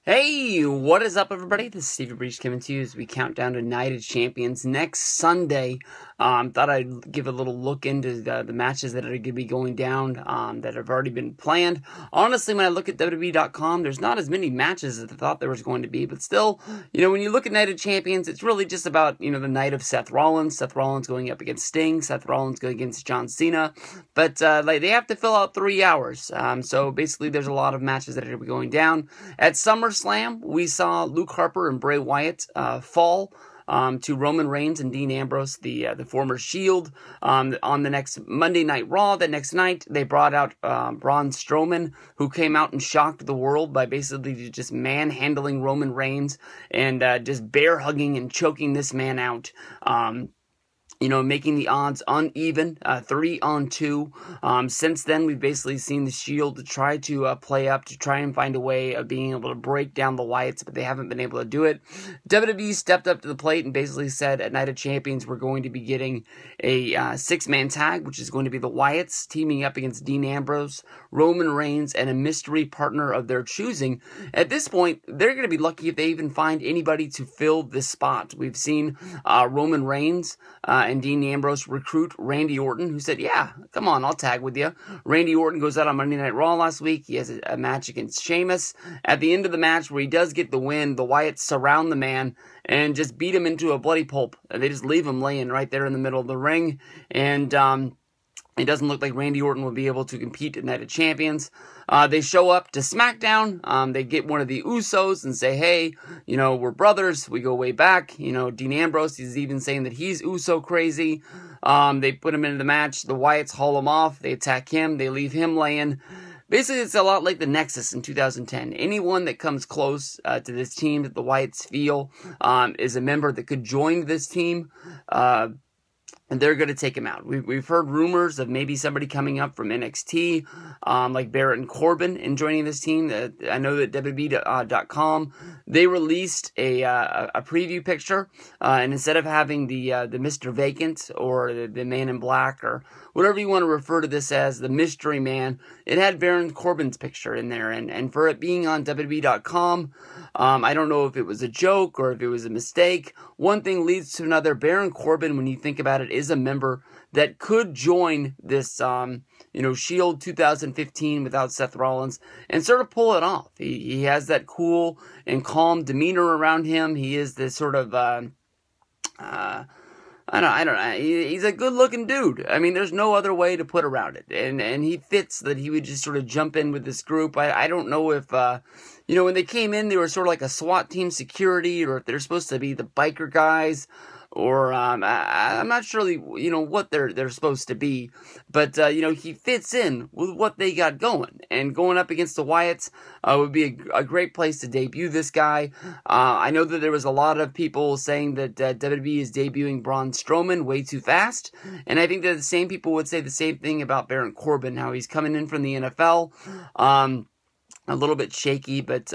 Hey, what is up, everybody? This is Stevie Breach coming to you as we count down to Night of Champions next Sunday. Thought I'd give a little look into the matches that are going to be going down that have already been planned. Honestly, when I look at WWE.com, there's not as many matches as I thought there was going to be, but still, when you look at Night of Champions, it's really just about, the night of Seth Rollins. Seth Rollins going up against Sting, Seth Rollins going against John Cena, but they have to fill out 3 hours. So basically, there's a lot of matches that are going to be going down. At SummerSlam, we saw Luke Harper and Bray Wyatt fall to Roman Reigns and Dean Ambrose, the former Shield. On the next Monday Night Raw, the next night, they brought out Braun Strowman, who came out and shocked the world by basically just manhandling Roman Reigns and just bear hugging and choking this man out. Making the odds uneven, 3-on-2. Since then, we've basically seen the Shield to try to play up, to try and find a way of being able to break down the Wyatts, but they haven't been able to do it. WWE stepped up to the plate and basically said at Night of Champions, we're going to be getting a six-man tag, which is going to be the Wyatts teaming up against Dean Ambrose, Roman Reigns, and a mystery partner of their choosing. At this point, they're going to be lucky if they even find anybody to fill this spot. We've seen Roman Reigns and Dean Ambrose recruit Randy Orton, who said, yeah, come on, I'll tag with you. Randy Orton goes out on Monday Night Raw last week. He has a match against Sheamus. At the end of the match, where he does get the win, the Wyatts surround the man and just beat him into a bloody pulp. They just leave him laying right there in the middle of the ring. And it doesn't look like Randy Orton will be able to compete at Night of Champions. They show up to SmackDown. They get one of the Usos and say, hey, we're brothers. We go way back. Dean Ambrose is even saying that he's Uso crazy. They put him into the match. The Wyatts haul him off. They attack him. They leave him laying. Basically, it's a lot like the Nexus in 2010. Anyone that comes close to this team that the Wyatts feel is a member that could join this team. And they're going to take him out. We've heard rumors of maybe somebody coming up from NXT, like Barrett and Corbin, and joining this team. I know that WWE.com, they released a preview picture, and instead of having the Mr. Vacant or the Man in Black or whatever you want to refer to this as, the Mystery Man, it had Baron Corbin's picture in there. And for it being on WWE.com, I don't know if it was a joke or if it was a mistake. One thing leads to another. Baron Corbin, when you think about it, is a member that could join this, Shield 2015 without Seth Rollins and sort of pull it off. He has that cool and calm demeanor around him. He is this sort of, I don't know. He's a good-looking dude. I mean, there's no other way to put around it. And he fits that he would just sort of jump in with this group. I don't know if, when they came in, they were sort of like a SWAT team security, or if they're supposed to be the biker guys, or I'm not sure, what they're supposed to be. But, he fits in with what they got going. And going up against the Wyatts would be a great place to debut this guy. I know that there was a lot of people saying that WWE is debuting Braun Strowman way too fast. And I think that the same people would say the same thing about Baron Corbin, how he's coming in from the NFL. A little bit shaky, but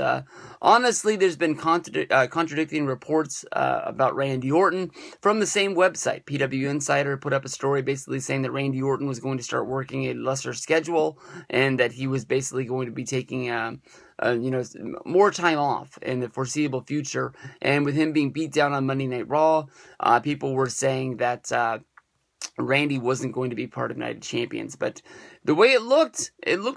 honestly, there's been contradicting reports about Randy Orton from the same website. PW Insider put up a story basically saying that Randy Orton was going to start working a lesser schedule and that he was basically going to be taking more time off in the foreseeable future. And with him being beat down on Monday Night Raw, people were saying that Randy wasn't going to be part of Night of Champions, but the way it looked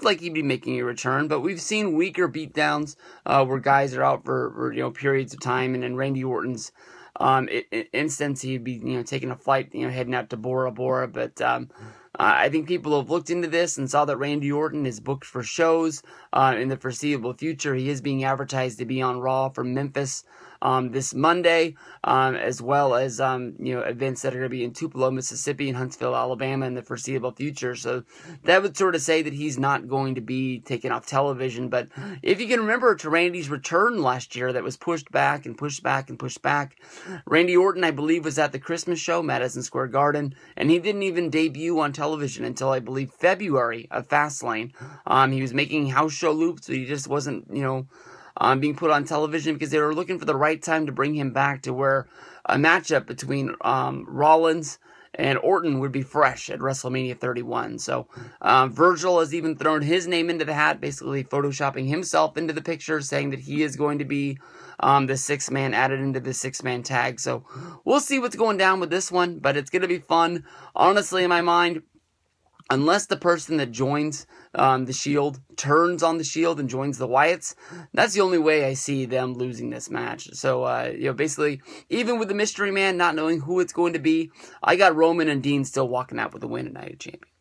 like he'd be making a return. But we've seen weaker beatdowns where guys are out for periods of time, and in Randy Orton's instance, he'd be taking a flight, heading out to Bora Bora. But I think people have looked into this and saw that Randy Orton is booked for shows in the foreseeable future. He is being advertised to be on Raw from Memphis this Monday, as well as events that are going to be in Tupelo, Mississippi, and Huntsville, Alabama in the foreseeable future. So that would sort of say that he's not going to be taken off television. But if you can remember to Randy's return last year, that was pushed back and pushed back and pushed back. Randy Orton, I believe, was at the Christmas show, Madison Square Garden, and he didn't even debut on television until, I believe, February of Fastlane. He was making house show loops, but he just wasn't, being put on television because they were looking for the right time to bring him back to where a matchup between Rollins and Orton would be fresh at WrestleMania 31. So Virgil has even thrown his name into the hat, basically photoshopping himself into the picture, saying that he is going to be the sixth man added into the six-man tag. So we'll see what's going down with this one, but it's going to be fun. Honestly, in my mind, unless the person that joins the Shield turns on the Shield and joins the Wyatts, that's the only way I see them losing this match. So, basically, even with the mystery man not knowing who it's going to be, I got Roman and Dean still walking out with the win at Night of Champions.